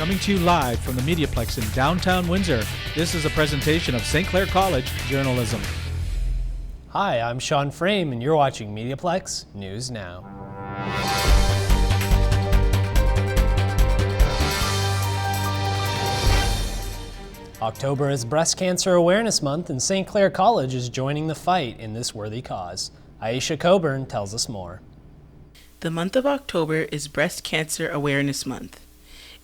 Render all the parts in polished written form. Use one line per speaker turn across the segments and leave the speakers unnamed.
Coming to you live from the Mediaplex in downtown Windsor, this is a presentation of St. Clair College Journalism.
Hi, I'm Sean Frame, and you're watching Mediaplex News Now. October is Breast Cancer Awareness Month, and St. Clair College is joining the fight in this worthy cause. Aisha Coburn tells us more.
The month of October is Breast Cancer Awareness Month.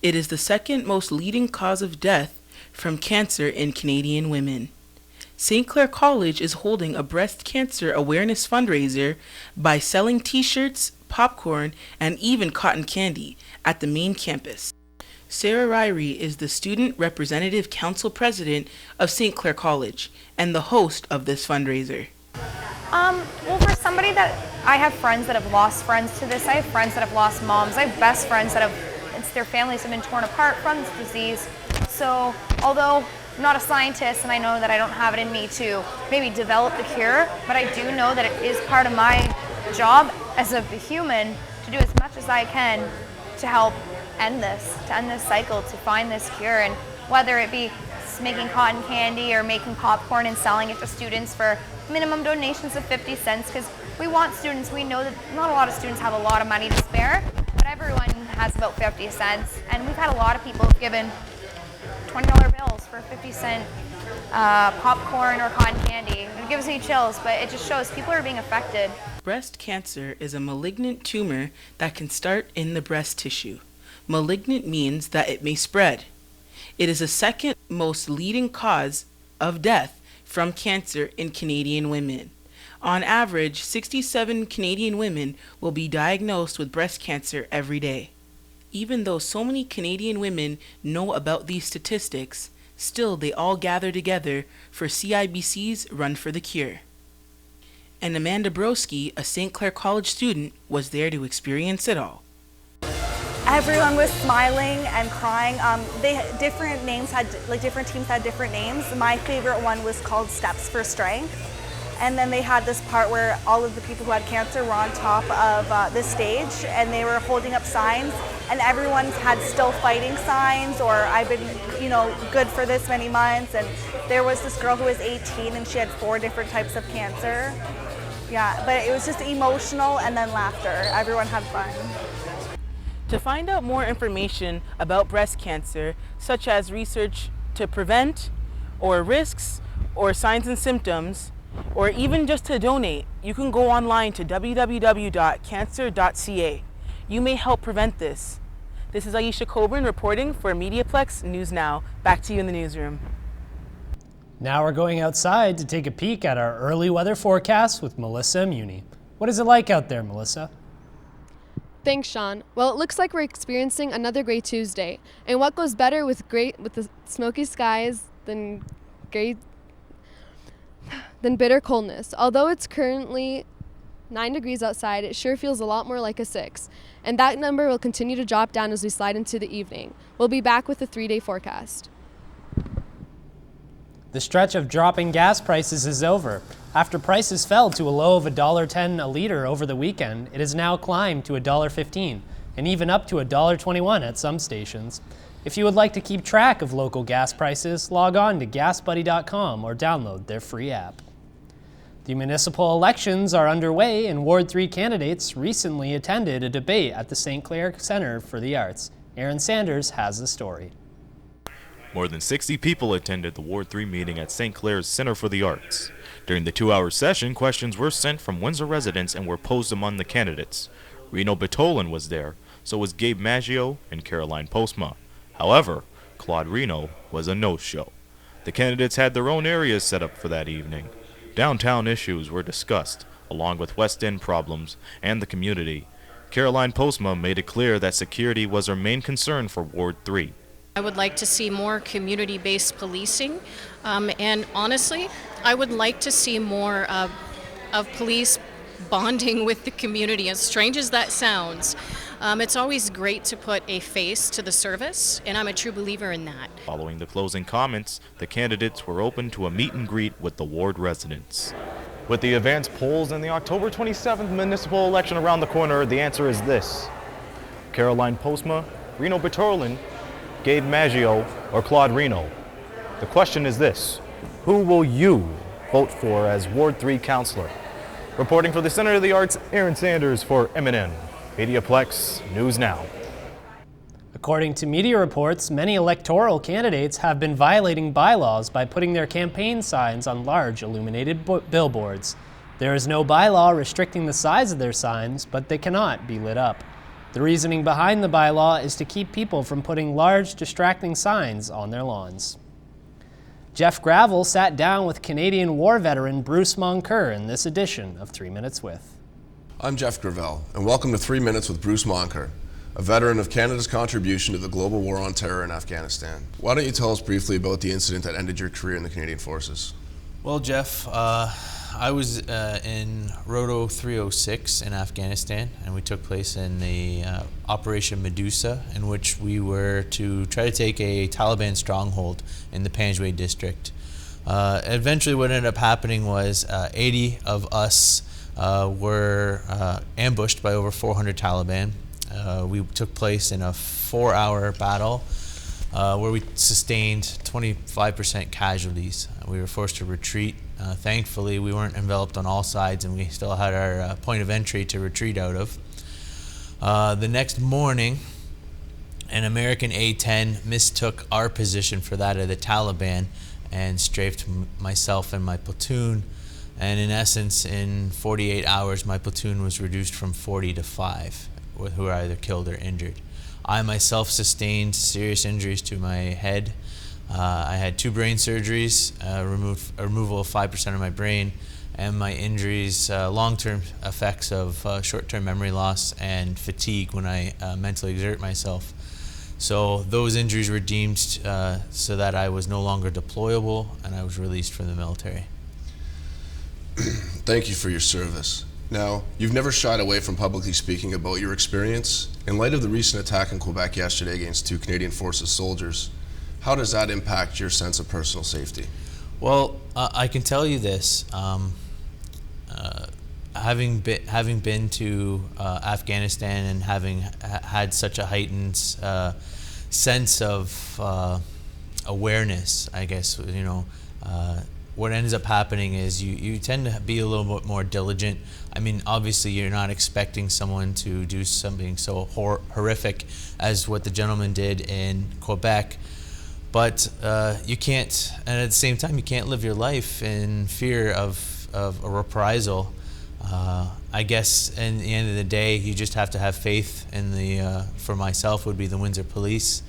It is the second most leading cause of death from cancer in Canadian women. St. Clair College is holding a breast cancer awareness fundraiser by selling t-shirts, popcorn, and even cotton candy at the main campus. Sarah Ryrie is the Student Representative Council President of St. Clair College and the host of this fundraiser.
Well, for somebody that I have friends that have lost friends to this, I have friends that have lost moms, I have best friends that their families have been torn apart from this disease. So, although I'm not a scientist and I know that I don't have it in me to maybe develop the cure, but I do know that it is part of my job as a human to do as much as I can to help end this cycle, to find this cure. And whether it be making cotton candy or making popcorn and selling it to students for minimum donations of 50 cents, because we want students, we know that not a lot of students have a lot of money to spare, but everyone has about 50 cents. And we've had a lot of people who've given $20 bills for 50-cent popcorn or cotton candy. It gives me chills, but it just shows people are being affected.
Breast cancer is a malignant tumor that can start in the breast tissue. Malignant means that it may spread. It is the second most leading cause of death from cancer in Canadian women. On average, 67 Canadian women will be diagnosed with breast cancer every day. Even though so many Canadian women know about these statistics, still they all gather together for CIBC's Run for the Cure. And Amanda Broski, a St. Clair College student, was there to experience it all.
Everyone was smiling and crying. Different teams had different names. My favorite one was called Steps for Strength. And then they had this part where all of the people who had cancer were on top of the stage and they were holding up signs, and everyone had still fighting signs, or I've been, good for this many months. And there was this girl who was 18 and she had 4 different types of cancer. Yeah, but it was just emotional and then laughter. Everyone had fun.
To find out more information about breast cancer, such as research to prevent, or risks, or signs and symptoms, or even just to donate, you can go online to www.cancer.ca. You may help prevent this. This is Aisha Coburn reporting for Mediaplex News Now. Back to you in the newsroom.
Now we're going outside to take a peek at our early weather forecast with Melissa Amiouni. What is it like out there, Melissa?
Thanks, Sean. Well, it looks like we're experiencing another gray Tuesday. And what goes better with the smoky skies than bitter coldness? Although it's currently 9 degrees outside, it sure feels a lot more like a 6. And that number will continue to drop down as we slide into the evening. We'll be back with a 3-day forecast.
The stretch of dropping gas prices is over. After prices fell to a low of $1.10 a liter over the weekend, it has now climbed to $1.15 and even up to $1.21 at some stations. If you would like to keep track of local gas prices, log on to gasbuddy.com or download their free app. The municipal elections are underway, and Ward 3 candidates recently attended a debate at the St. Clair Centre for the Arts. Aaron Sanders has the story.
More than 60 people attended the Ward 3 meeting at St. Clair's Center for the Arts. During the 2-hour session, questions were sent from Windsor residents and were posed among the candidates. Reno Betolin was there, so was Gabe Maggio and Caroline Postma. However, Claude Reno was a no-show. The candidates had their own areas set up for that evening. Downtown issues were discussed, along with West End problems and the community. Caroline Postma made it clear that security was her main concern for Ward 3.
I would like to see more community-based policing, and honestly, I would like to see more of police bonding with the community, as strange as that sounds. It's always great to put a face to the service, and I'm a true believer in that.
Following the closing comments, the candidates were open to a meet and greet with the ward residents. With the advanced polls and the October 27th municipal election around the corner, the answer is this. Caroline Postma, Reno Betolin, Gabe Maggio, or Claude Reno. The question is this: who will you vote for as Ward 3 councillor? Reporting for the Center of the Arts, Aaron Sanders for MNN. Mediaplex News Now.
According to media reports, many electoral candidates have been violating bylaws by putting their campaign signs on large illuminated billboards. There is no bylaw restricting the size of their signs, but they cannot be lit up. The reasoning behind the bylaw is to keep people from putting large, distracting signs on their lawns. Jeff Gravel sat down with Canadian war veteran Bruce Moncur in this edition of 3 Minutes With.
I'm Jeff Gravel, and welcome to 3 Minutes with Bruce Moncur, a veteran of Canada's contribution to the global war on terror in Afghanistan. Why don't you tell us briefly about the incident that ended your career in the Canadian Forces?
Well, Jeff, I was in Roto 306 in Afghanistan, and we took place in the Operation Medusa, in which we were to try to take a Taliban stronghold in the Panjwai district. Eventually what ended up happening was 80 of us were ambushed by over 400 Taliban. We took place in a 4-hour battle where we sustained 25% casualties. We were forced to retreat. Thankfully, we weren't enveloped on all sides, and we still had our point of entry to retreat out of. The next morning, an American A-10 mistook our position for that of the Taliban and strafed myself and my platoon. And in essence, in 48 hours, my platoon was reduced from 40 to 5, who were either killed or injured. I myself sustained serious injuries to my head. I had 2 brain surgeries, removal of 5% of my brain, and my injuries, long-term effects of short-term memory loss and fatigue when I mentally exert myself. So those injuries were deemed so that I was no longer deployable, and I was released from the military.
Thank you for your service. Now, you've never shied away from publicly speaking about your experience. In light of the recent attack in Quebec yesterday against 2 Canadian Forces soldiers, how does that impact your sense of personal safety?
Well, I can tell you this. Having been to Afghanistan and having had such a heightened sense of awareness, I guess, what ends up happening is you tend to be a little bit more diligent. I mean, obviously you're not expecting someone to do something so horrific as what the gentleman did in Quebec, but you can't, and at the same time you can't live your life in fear of a reprisal. I guess in the end of the day, you just have to have faith in the, for myself would be the Windsor Police.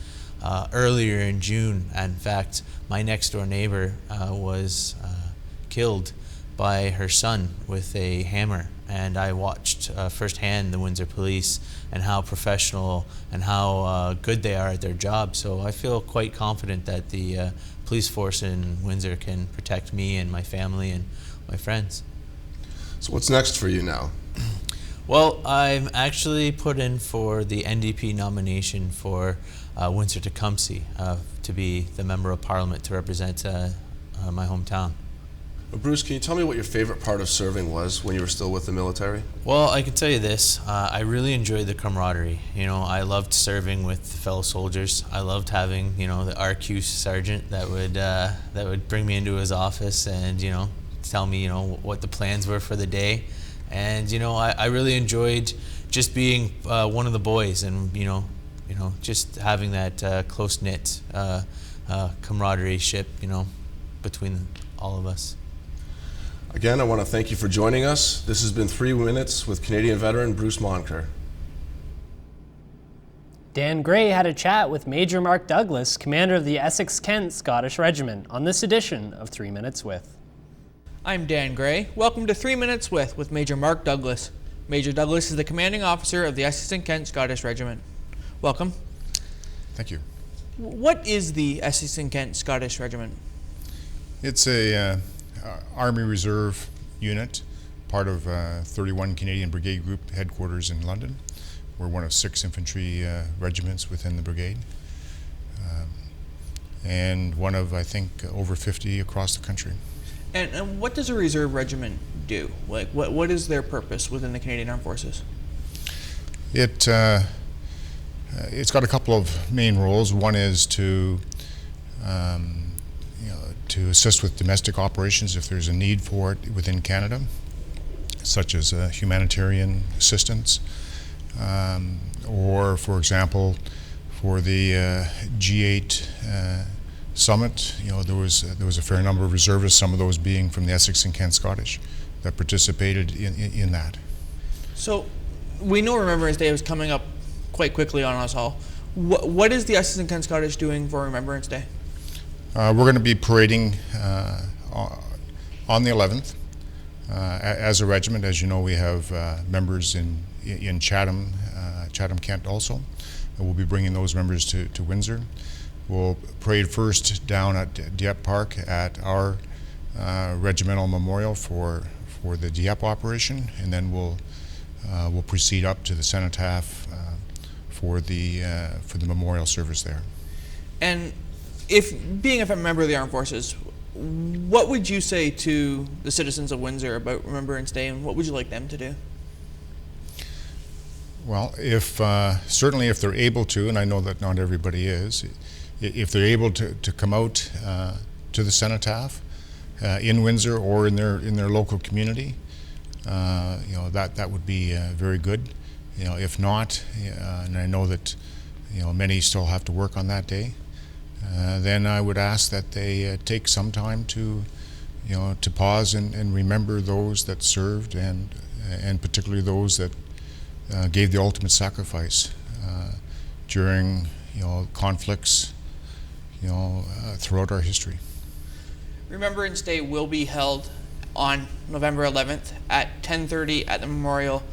Earlier in June, in fact, my next door neighbor was killed by her son with a hammer, and I watched firsthand the Windsor Police and how professional and how good they are at their job. So I feel quite confident that the police force in Windsor can protect me and my family and my friends.
So what's next for you now?
Well, I'm actually put in for the NDP nomination for Windsor-Tecumseh to be the Member of Parliament to represent my hometown.
Well, Bruce, can you tell me what your favorite part of serving was when you were still with the military?
Well, I can tell you this. I really enjoyed the camaraderie. I loved serving with fellow soldiers. I loved having, the RQ sergeant that would bring me into his office and, tell me, what the plans were for the day. And, I really enjoyed just being one of the boys and, just having that close-knit camaraderie-ship, between all of us.
Again, I want to thank you for joining us. This has been 3 Minutes with Canadian veteran Bruce Moncur.
Dan Gray had a chat with Major Mark Douglas, commander of the Essex-Kent Scottish Regiment, on this edition of 3 Minutes With.
I'm Dan Gray. Welcome to 3 Minutes with Major Mark Douglas. Major Douglas is the commanding officer of the Essex-Kent Scottish Regiment. Welcome.
Thank you.
What is the Essex-Kent Scottish Regiment?
It's a Army Reserve unit, part of 31 Canadian Brigade Group headquarters in London. We're one of 6 infantry regiments within the brigade, and one of, I think, over 50 across the country.
And what does a reserve regiment do? Like, what is their purpose within the Canadian Armed Forces?
It it's got a couple of main roles. One is to to assist with domestic operations if there's a need for it within Canada, such as humanitarian assistance, or, for example, for the G8 summit, there was a fair number of reservists, some of those being from the Essex and Kent Scottish, that participated in that.
So, we know Remembrance Day is coming up quite quickly on us all. What is the Essex and Kent Scottish doing for Remembrance Day?
We're going to be parading on the 11th as a regiment. As you know, we have members in Chatham, Kent also. And we'll be bringing those members to Windsor. We'll parade first down at Dieppe Park at our regimental memorial for the Dieppe operation, and then we'll proceed up to the cenotaph for the memorial service there.
And being a member of the Armed Forces, what would you say to the citizens of Windsor about Remembrance Day, and what would you like them to do? Well, certainly if they're able to, and I know that not everybody is, if they're able to come out to the cenotaph in Windsor or in their local community, that would be very good. If not, and I know that many still have to work on that day, then I would ask that they take some time to pause and remember those that served, and particularly those that gave the ultimate sacrifice during conflicts throughout our history. Remembrance Day will be held on November 11th at 10:30 at the memorial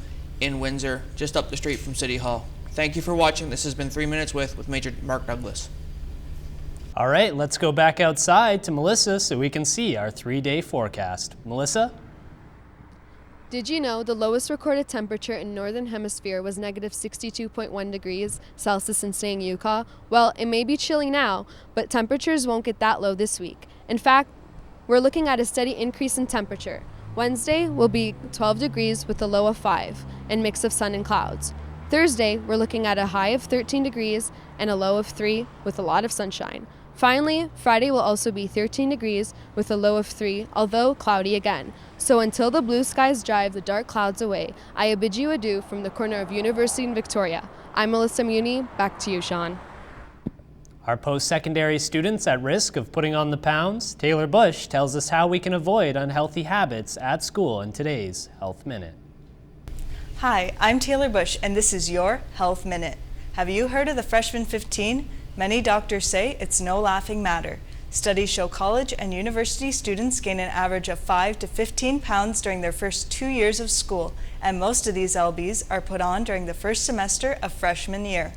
in Windsor, just up the street from City Hall. Thank you for watching. This has been 3 Minutes with Major Mark Douglas.
All right, let's go back outside to Melissa so we can see our 3-day forecast. Melissa?
Did you know the lowest recorded temperature in Northern Hemisphere was negative 62.1 degrees Celsius in Staying, Yukon? Well, it may be chilly now, but temperatures won't get that low this week. In fact, we're looking at a steady increase in temperature. Wednesday will be 12 degrees with a low of 5 and mix of sun and clouds. Thursday, we're looking at a high of 13 degrees and a low of 3 with a lot of sunshine. Finally, Friday will also be 13 degrees with a low of 3, although cloudy again. So until the blue skies drive the dark clouds away, I bid you adieu from the corner of University and Victoria. I'm Melissa Amiouni. Back to you, Sean.
Our post-secondary students at risk of putting on the pounds, Taylor Bush tells us how we can avoid unhealthy habits at school in today's Health Minute.
Hi, I'm Taylor Bush, and this is your Health Minute. Have you heard of the Freshman 15? Many doctors say it's no laughing matter. Studies show college and university students gain an average of 5 to 15 pounds during their first 2 years of school, and most of these lbs are put on during the first semester of freshman year.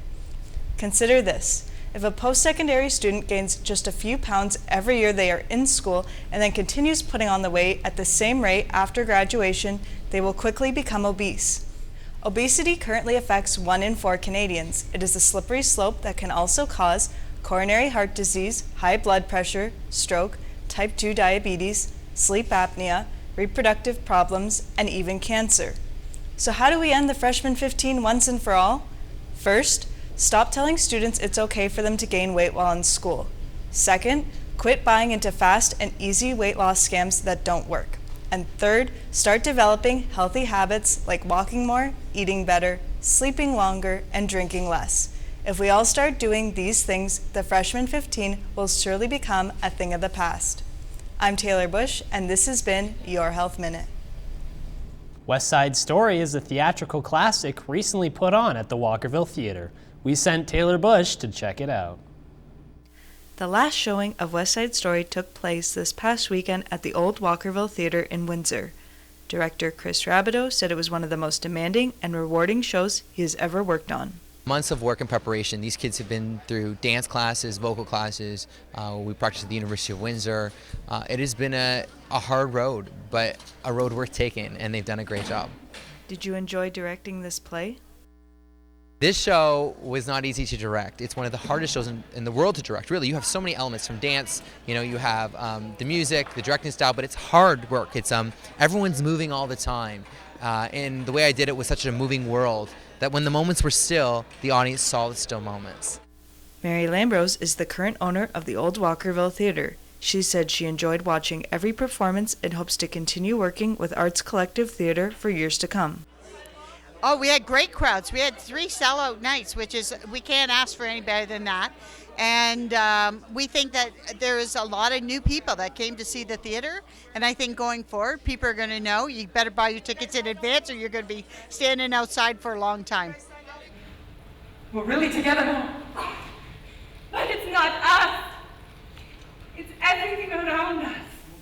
Consider this. If a post-secondary student gains just a few pounds every year they are in school and then continues putting on the weight at the same rate after graduation, they will quickly become obese. Obesity currently affects 1 in 4 Canadians. It is a slippery slope that can also cause coronary heart disease, high blood pressure, stroke, type 2 diabetes, sleep apnea, reproductive problems, and even cancer. So how do we end the Freshman 15 once and for all? First, stop telling students it's okay for them to gain weight while in school. Second, quit buying into fast and easy weight loss scams that don't work. And third, start developing healthy habits like walking more, eating better, sleeping longer, and drinking less. If we all start doing these things, the Freshman 15 will surely become a thing of the past. I'm Taylor Bush, and this has been your Health Minute.
West Side Story is a theatrical classic recently put on at the Walkerville Theatre. We sent Taylor Bush to check it out.
The last showing of West Side Story took place this past weekend at the Old Walkerville Theatre in Windsor. Director Chris Rabideau said it was one of the most demanding and rewarding shows he has ever worked on.
Months of work and preparation. These kids have been through dance classes, vocal classes. We practiced at the University of Windsor. It has been a hard road, but a road worth taking, and they've done a great job.
Did you enjoy directing this play?
This show was not easy to direct. It's one of the hardest shows in the world to direct, really. You have so many elements from dance, you have the music, the directing style, but it's hard work. It's everyone's moving all the time. And the way I did it was such a moving world that when the moments were still, the audience saw the still moments.
Mary Lambrose is the current owner of the Old Walkerville Theatre. She said she enjoyed watching every performance and hopes to continue working with Arts Collective Theatre for years to come.
Oh, we had great crowds. We had 3 sellout nights, which is, we can't ask for any better than that. And we think that there is a lot of new people that came to see the theater. And I think going forward, people are going to know you better buy your tickets in advance or you're going to be standing outside for a long time.
We're really together now. But it's not us. It's everything around us.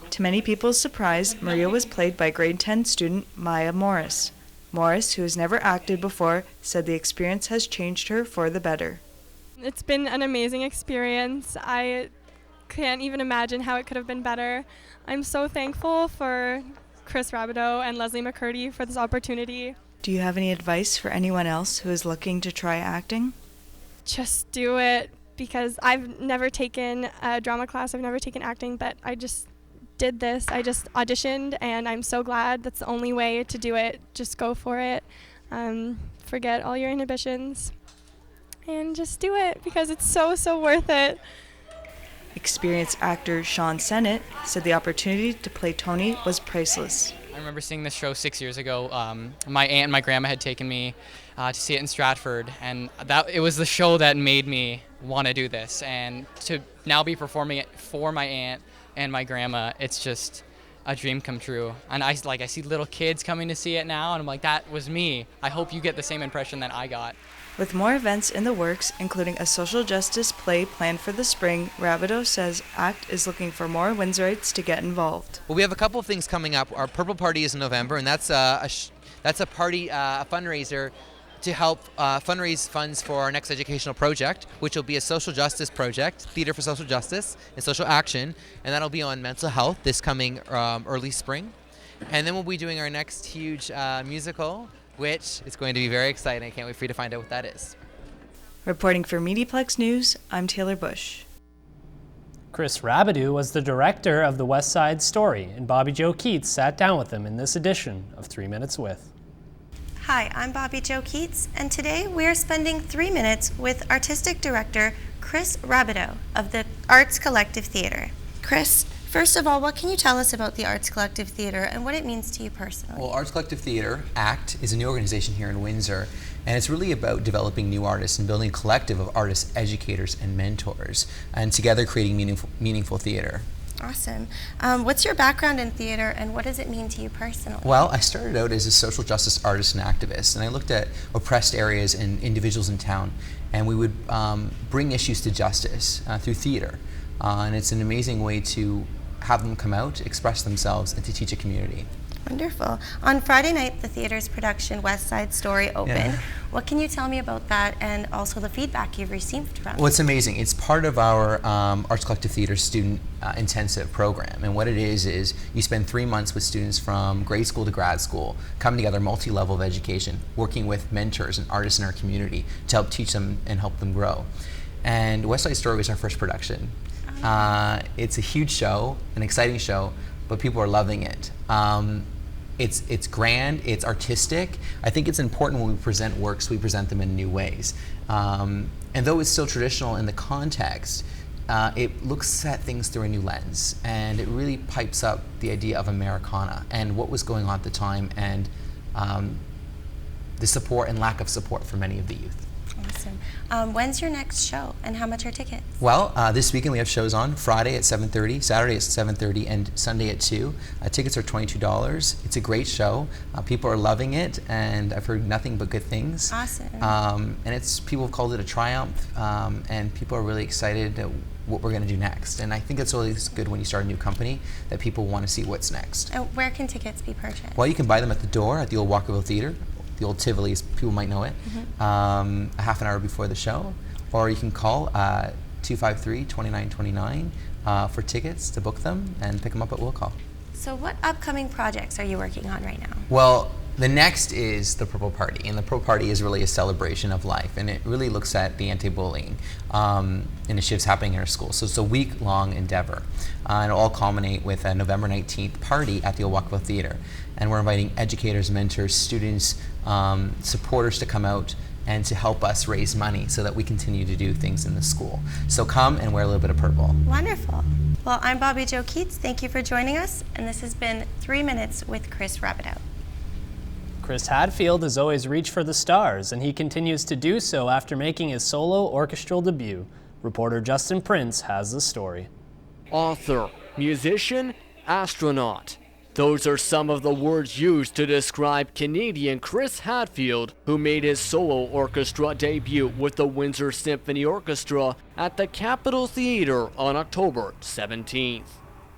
To many people's surprise, Maria was played by grade 10 student Maya Morris. Morris, who has never acted before, said the experience has changed her for the better.
It's been an amazing experience. I can't even imagine how it could have been better. I'm so thankful for Chris Rabideau and Leslie McCurdy for this opportunity.
Do you have any advice for anyone else who is looking to try acting?
Just do it, because I've never taken a drama class, I've never taken acting, but I just did this. I just auditioned, and I'm so glad. That's the only way to do it. Just go for it. Forget all your inhibitions and just do it, because it's so worth it.
Experienced actor Sean Sennett said the opportunity to play Tony was priceless.
I remember seeing this show 6 years ago. My aunt and my grandma had taken me to see it in Stratford, and it was the show that made me want to do this. And to now be performing it for my aunt and my grandma, it's just a dream come true. And I see little kids coming to see it now, and I'm like, that was me. I hope you get the same impression that I got.
With more events in the works, including a social justice play planned for the spring, Rabideau says ACT is looking for more Windsorites to get involved.
Well, we have a couple of things coming up. Our Purple Party is in November, and that's a party, a fundraiser to help fundraise funds for our next educational project, which will be a social justice project, Theatre for Social Justice and Social Action, and that'll be on mental health this coming early spring. And then we'll be doing our next huge musical, which is going to be very exciting. I can't wait for you to find out what that is.
Reporting for Mediaplex News, I'm Taylor Bush.
Chris Rabideau was the director of the West Side Story, and Bobby Jo Keats sat down with him in this edition of 3 Minutes With.
Hi, I'm Bobby Jo Keats, and today we are spending 3 minutes with Artistic Director Chris Rabideau of the Arts Collective Theatre. Chris, first of all, what can you tell us about the Arts Collective Theatre and what it means to you personally?
Well, Arts Collective Theatre, ACT, is a new organization here in Windsor, and it's really about developing new artists and building a collective of artists, educators, and mentors, and together creating meaningful theatre.
Awesome. What's your background in theater and what does it mean to you personally?
Well, I started out as a social justice artist and activist, and I looked at oppressed areas and individuals in town, and we would bring issues to justice through theater. And it's an amazing way to have them come out, express themselves, and to teach a community.
Wonderful. On Friday night, the theater's production West Side Story opened.
Yeah.
What can you tell me about that and also the feedback you've received from it?
Well, it's amazing. It's part of our Arts Collective Theatre student intensive program. And what it is you spend 3 months with students from grade school to grad school, coming together, multi-level of education, working with mentors and artists in our community to help teach them and help them grow. And West Side Story was our first production. It's a huge show, an exciting show, but people are loving it. It's grand, it's artistic. I think it's important when we present works, we present them in new ways. And though it's still traditional in the context, it looks at things through a new lens, and it really pipes up the idea of Americana and what was going on at the time, and the support and lack of support for many of the youth.
Awesome. When's your next show and how much are tickets?
Well, this weekend we have shows on Friday at 7:30, Saturday at 7:30, and Sunday at 2. Tickets are $22. It's a great show. People are loving it, and I've heard nothing but good things.
Awesome.
And people have called it a triumph, and people are really excited what we're going to do next. And I think it's always good when you start a new company that people want to see what's next.
And where can tickets be purchased?
Well, you can buy them at the door at the Old Walkerville Theatre. The old Tivoli, as people might know it, a half an hour before the show, or you can call 253-2929 for tickets to book them and pick them up at will call.
So what upcoming projects are you working on right now?
Well, the next is the Purple Party, and the Purple Party is really a celebration of life, and it really looks at the anti-bullying initiatives happening in our schools. So it's a week-long endeavor, and it'll all culminate with a November 19th party at the Old Walkerville Theatre. And we're inviting educators, mentors, students, supporters to come out and to help us raise money so that we continue to do things in the school. So come and wear a little bit of purple.
Wonderful. Well, I'm Bobby Jo Keats. Thank you for joining us, and this has been 3 Minutes with Chris Rabideau.
Chris Hadfield has always reached for the stars, and he continues to do so after making his solo orchestral debut. Reporter Justin Prince has the story.
Author, musician, astronaut. Those are some of the words used to describe Canadian Chris Hadfield, who made his solo orchestra debut with the Windsor Symphony Orchestra at the Capitol Theatre on October 17th.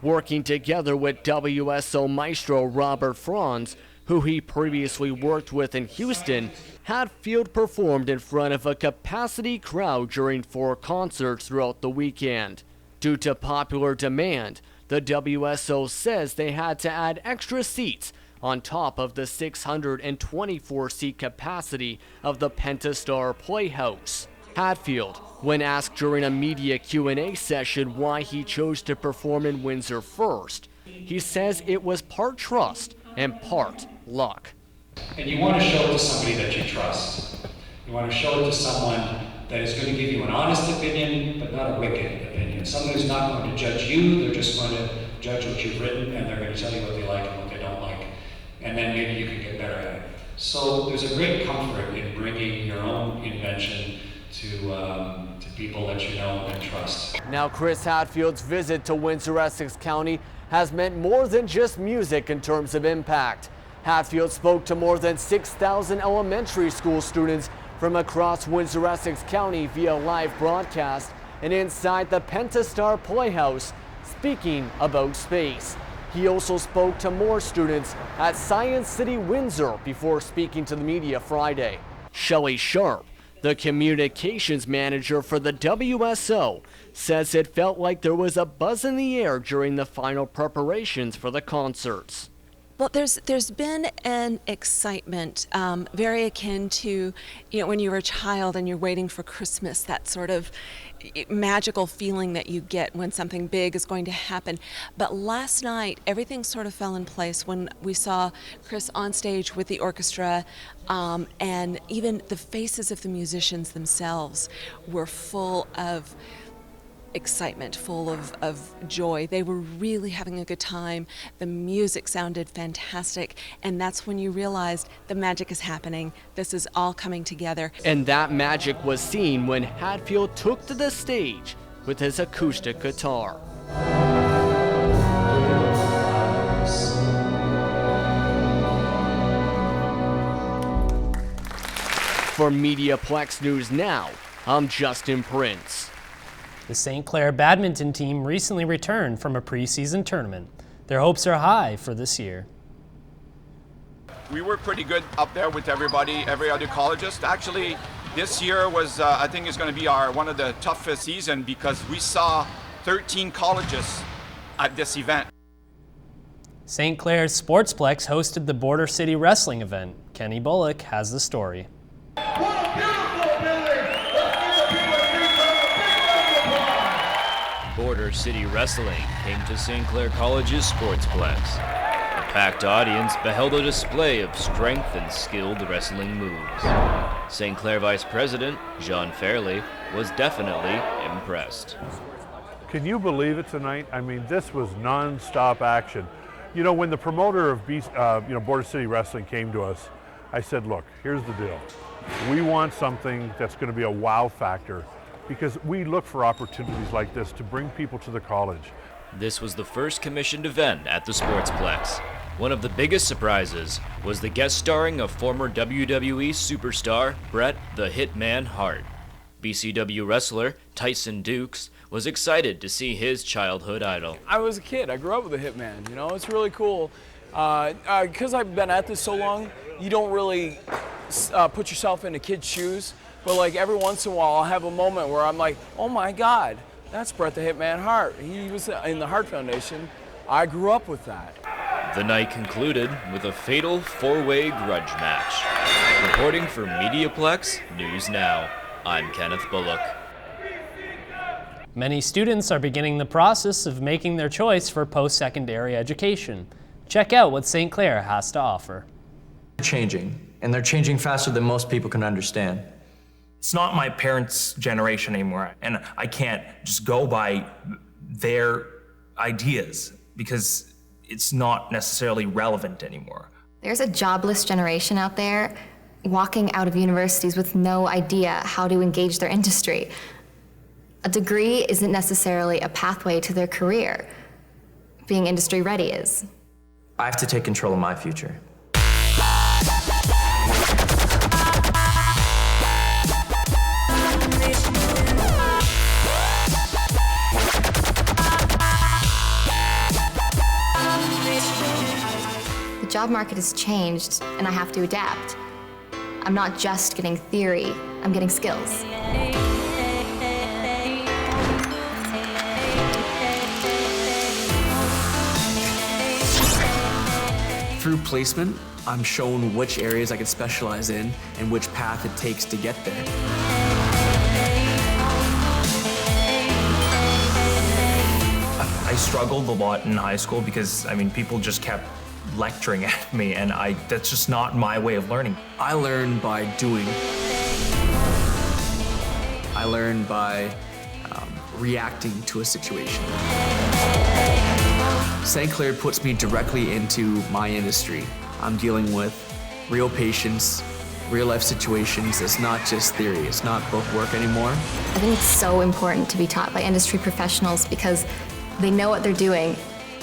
Working together with WSO maestro Robert Franz, who he previously worked with in Houston, Hadfield performed in front of a capacity crowd during 4 concerts throughout the weekend. Due to popular demand, the WSO says they had to add extra seats on top of the 624-seat capacity of the Pentastar Playhouse. Hadfield, when asked during a media Q&A session why he chose to perform in Windsor first, he says it was part trust and part luck.
And you want to show it to somebody that you trust. You want to show it to someone that is going to give you an honest opinion, but not a wicked opinion. Someone who's not going to judge you, they're just going to judge what you've written, and they're going to tell you what they like and what they don't like. And then maybe you can get better at it. So there's a great comfort in bringing your own invention to people that you know and trust.
Now Chris Hadfield's visit to Windsor, Essex County has meant more than just music in terms of impact. Hadfield spoke to more than 6,000 elementary school students from across Windsor, Essex County via live broadcast and inside the Pentastar Playhouse, speaking about space. He also spoke to more students at Science City, Windsor before speaking to the media Friday. Shelley Sharp, the communications manager for the WSO, says it felt like there was a buzz in the air during the final preparations for the concerts.
Well, there's been an excitement very akin to, when you were a child and you're waiting for Christmas, that sort of magical feeling that you get when something big is going to happen. But last night, everything sort of fell in place when we saw Chris on stage with the orchestra, and even the faces of the musicians themselves were full of excitement, full of joy. They were really having a good time. The music sounded fantastic, and that's when you realized the magic is happening. This is all coming together.
And that magic was seen when Hadfield took to the stage with his acoustic guitar. For Mediaplex News Now, I'm Justin Prince.
The St. Clair badminton team recently returned from a preseason tournament. Their hopes are high for this year.
We were pretty good up there with everybody, every other colleges. Actually, this year was, I think, is going to be one of the toughest season because we saw 13 colleges at this event.
St. Clair's Sportsplex hosted the Border City Wrestling event. Kenny Bullock has the story.
Border City Wrestling came to St. Clair College's Sportsplex. A packed audience beheld a display of strength and skilled wrestling moves. St. Clair Vice President John Fairley was definitely impressed.
Can you believe it tonight? I mean, this was non-stop action. You know, when the promoter of Border City Wrestling came to us, I said, look, here's the deal. We want something that's going to be a wow factor, because we look for opportunities like this to bring people to the college.
This was the first commissioned event at the Sportsplex. One of the biggest surprises was the guest starring of former WWE superstar Bret the Hitman Hart. BCW wrestler Tyson Dukes was excited to see his childhood idol.
I was a kid. I grew up with a Hitman. You know, it's really cool. Because I've been at this so long, you don't really put yourself in a kid's shoes. But like every once in a while, I'll have a moment where I'm like, oh my God, that's Bret the Hitman Hart. He was in the Hart Foundation. I grew up with that.
The night concluded with a fatal four-way grudge match. Reporting for Mediaplex News Now, I'm Kenneth Bullock.
Many students are beginning the process of making their choice for post-secondary education. Check out what St. Clair has to offer.
Changing.
and they're changing faster than most people can understand.
It's not my parents' generation anymore, and I can't just go by their ideas because it's not necessarily relevant anymore.
There's a jobless generation out there walking out of universities with no idea how to engage their industry. A degree isn't necessarily a pathway to their career. Being industry ready is.
I have to take control of my future.
The job market has changed, and I have to adapt. I'm not just getting theory, I'm getting skills.
Through placement, I'm shown which areas I can specialize in and which path it takes to get there.
I struggled a lot in high school because, people just kept lecturing at me, and that's just not my way of learning.
I learn by doing. I learn by reacting to a situation. St. Clair puts me directly into my industry. I'm dealing with real patients, real life situations. It's not just theory, it's not book work anymore.
I think it's so important to be taught by industry professionals because they know what they're doing,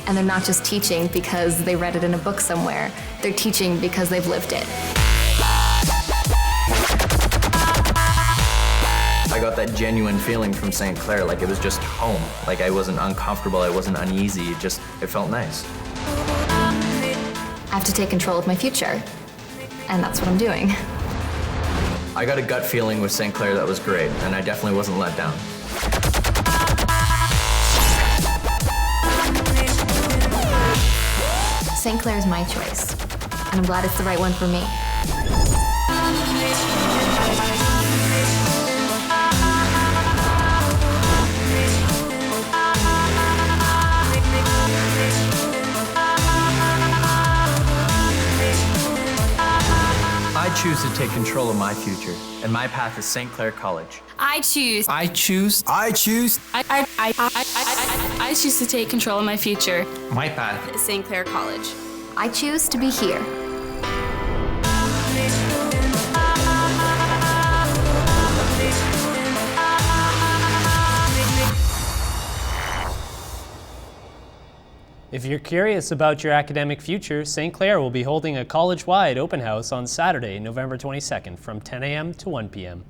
and they're not just teaching because they read it in a book somewhere. They're teaching because they've lived it.
I got that genuine feeling from St. Clair, like it was just home. Like I wasn't uncomfortable, I wasn't uneasy, it felt nice.
I have to take control of my future, and that's what I'm doing.
I got a gut feeling with St. Clair that was great, and I definitely wasn't let down.
St. Clair is my choice, and I'm glad it's the right one for me.
I choose to take control of my future, and my path is St. Clair College.
I choose.
I choose. I choose.
I choose to take control of my future.
My path
is St. Clair College.
I choose to be here.
If you're curious about your academic future, St. Clair will be holding a college-wide open house on Saturday, November 22nd from 10 a.m. to 1 p.m.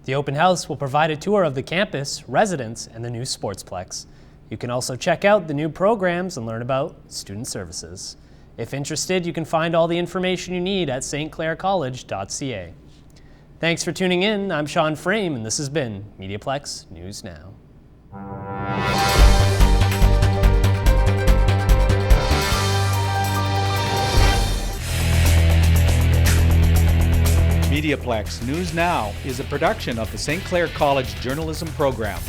The open house will provide a tour of the campus, residence, and the new Sportsplex. You can also check out the new programs and learn about student services. If interested, you can find all the information you need at stclaircollege.ca. Thanks for tuning in. I'm Sean Frame, and this has been Mediaplex News Now.
Mediaplex News Now is a production of the St. Clair College Journalism program.